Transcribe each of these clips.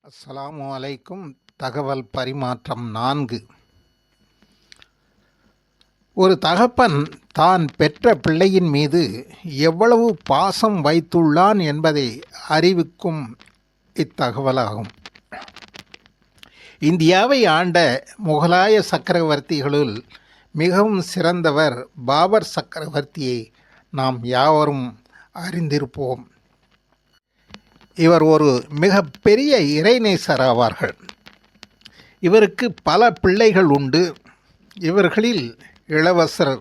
அஸ்ஸலாமு அலைக்கும். தகவல் பரிமாற்றம் 4. ஒரு தகப்பன் தான் பெற்ற பிள்ளையின் மீது எவ்வளவு பாசம் வைத்துள்ளான் என்பதை அறிவிக்கும் இத்தகவலாகும். இந்தியாவை ஆண்ட முகலாய சக்கரவர்த்திகளுள் மிகவும் சிறந்தவர் பாபர் சக்கரவர்த்தியை நாம் யாவரும் அறிந்திருப்போம். இவர் ஒரு மிக பெரிய இறைநேசர் ஆவார்கள். இவருக்கு பல பிள்ளைகள் உண்டு. இவர்களில் இளவரசர்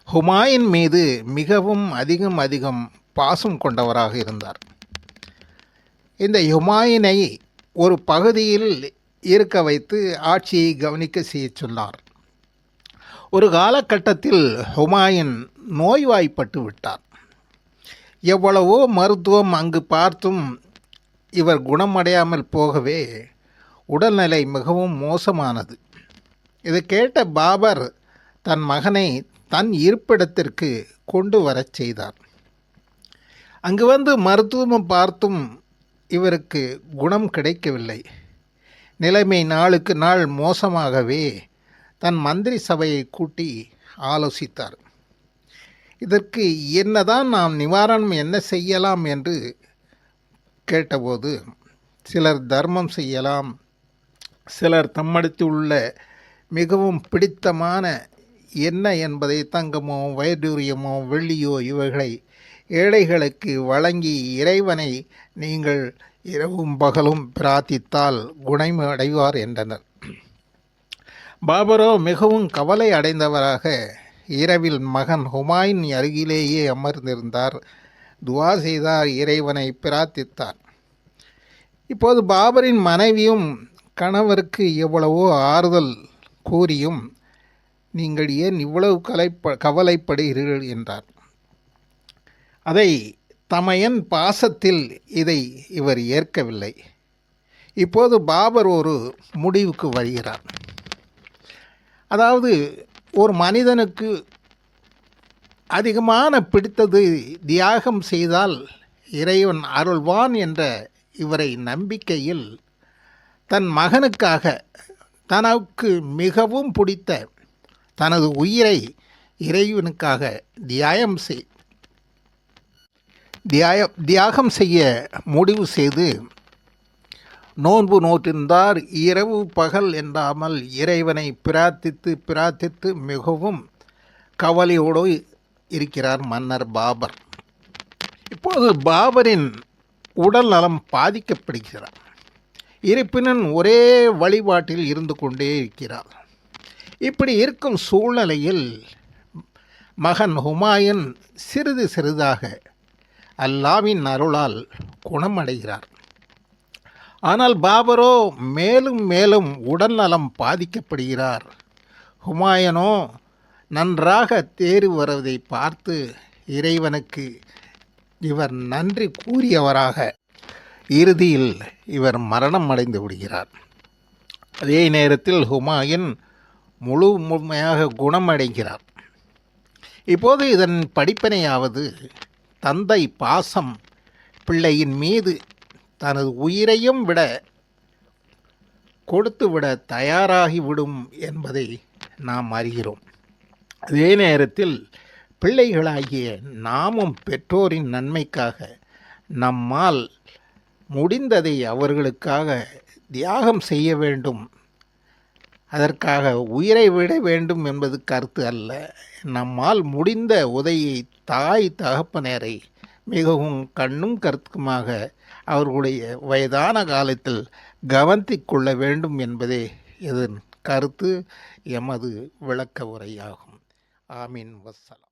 ஹுமாயூன் மீது மிகவும் அதிகம் பாசம் கொண்டவராக இருந்தார். இந்த ஹுமாயூனை ஒரு பகுதியில் இருக்க வைத்து ஆட்சியை கவனிக்க செய்ய சொன்னார். ஒரு காலகட்டத்தில் ஹுமாயூன் நோய்வாய்ப்பட்டு விட்டார். எவ்வளவோ மருத்துவம் அங்கு பார்த்தும் இவர் குணமடையாமல் போகவே உடல்நிலை மிகவும் மோசமானது. இதை கேட்ட பாபர் தன் மகனை தன் இருப்பிடத்திற்கு கொண்டு வரச் செய்தார். அங்கு வந்து மருத்துவம் பார்த்தும் இவருக்கு குணம் கிடைக்கவில்லை. நிலைமை நாளுக்கு நாள் மோசமாகவே தன் மந்திரி சபையை கூட்டி ஆலோசித்தார். இதற்கு என்னதான் நாம் நிவாரணம் என்ன செய்யலாம் என்று கேட்டபோது, சிலர் தர்மம் செய்யலாம், சிலர் தம்மடுத்து உள்ள மிகவும் பிடித்தமான என்ன என்பதை தங்கமோ வைடூரியமோ வெள்ளியோ இவைகளை ஏழைகளுக்கு வழங்கி இறைவனை நீங்கள் இரவும் பகலும் பிரார்த்தித்தால் குணமடைவார் என்றனர். பாபரோ மிகவும் கவலை அடைந்தவராக இரவில் மகன் ஹுமாயூன் அருகிலேயே அமர்ந்திருந்தார். துவா செய்தார், இறைவனை பிரார்த்தித்தார். இப்போது பாபரின் மனைவியும் கணவருக்கு எவ்வளவோ ஆறுதல் கூறியும், நீங்கள் ஏன் இவ்வளவு கவலைப்படுகிறீர்கள் என்றார். அதை தமையன் பாசத்தில் இதை இவர் ஏற்கவில்லை. இப்போது பாபர் ஒரு முடிவுக்கு வருகிறார். அதாவது, ஒரு மனிதனுக்கு அதிகமான பிடித்தது தியாகம் செய்தால் இறைவன் அருள்வான் என்ற இவரை நம்பிக்கையில் தன் மகனுக்காக தனக்கு மிகவும் பிடித்த தனது உயிரை இறைவனுக்காக தியாகம் செய்ய முடிவு செய்து நோன்பு நோற்றிருந்தார். இரவு பகல் என்றாமல் இறைவனை பிரார்த்தித்து மிகவும் கவலையோடு இருக்கிறார் மன்னர் பாபர். இப்போது பாபரின் உடல் நலம் பாதிக்கப்படுகிறார். இருப்பினும் ஒரே வழிபாட்டில் இருந்து கொண்டே இருக்கிறார். இப்படி இருக்கும் சூழ்நிலையில் மகன் ஹுமாயூன் சிறிதாக அல்லாவின் அருளால் குணமடைகிறார். ஆனால் பாபரோ மேலும் உடல் நலம் பாதிக்கப்படுகிறார். ஹுமாயூனோ நன்றாக தேறி வருவதை பார்த்து இறைவனுக்கு இவர் நன்றி கூறியவராக இறுதியில் இவர் மரணம் அடைந்து விடுகிறார். அதே நேரத்தில் ஹுமாயூன் முழுமையாக குணமடைகிறார். இப்போது இதன் படிப்பினையாவது, தந்தை பாசம் பிள்ளையின் மீது தனது உயிரையும் கொடுத்துவிட தயாராகிவிடும் என்பதை நாம் அறிகிறோம். அதே நேரத்தில் பிள்ளைகளாகிய நாமும் பெற்றோரின் நன்மைக்காக நம்மால் முடிந்ததை அவர்களுக்காக தியாகம் செய்ய வேண்டும். அதற்காக உயிரை விட வேண்டும் என்பது கருத்து அல்ல. நம்மால் முடிந்த உதவியை தாய் தகப்பனரை மிகவும் கண்ணும் கருத்துமாக அவர்களுடைய வயதான காலத்தில் கவனித்துக் கொள்ள வேண்டும் என்பதே இதன் கருத்து, எமது விளக்க உரையாகும். ஆமீன். வஸ்ஸலாம்.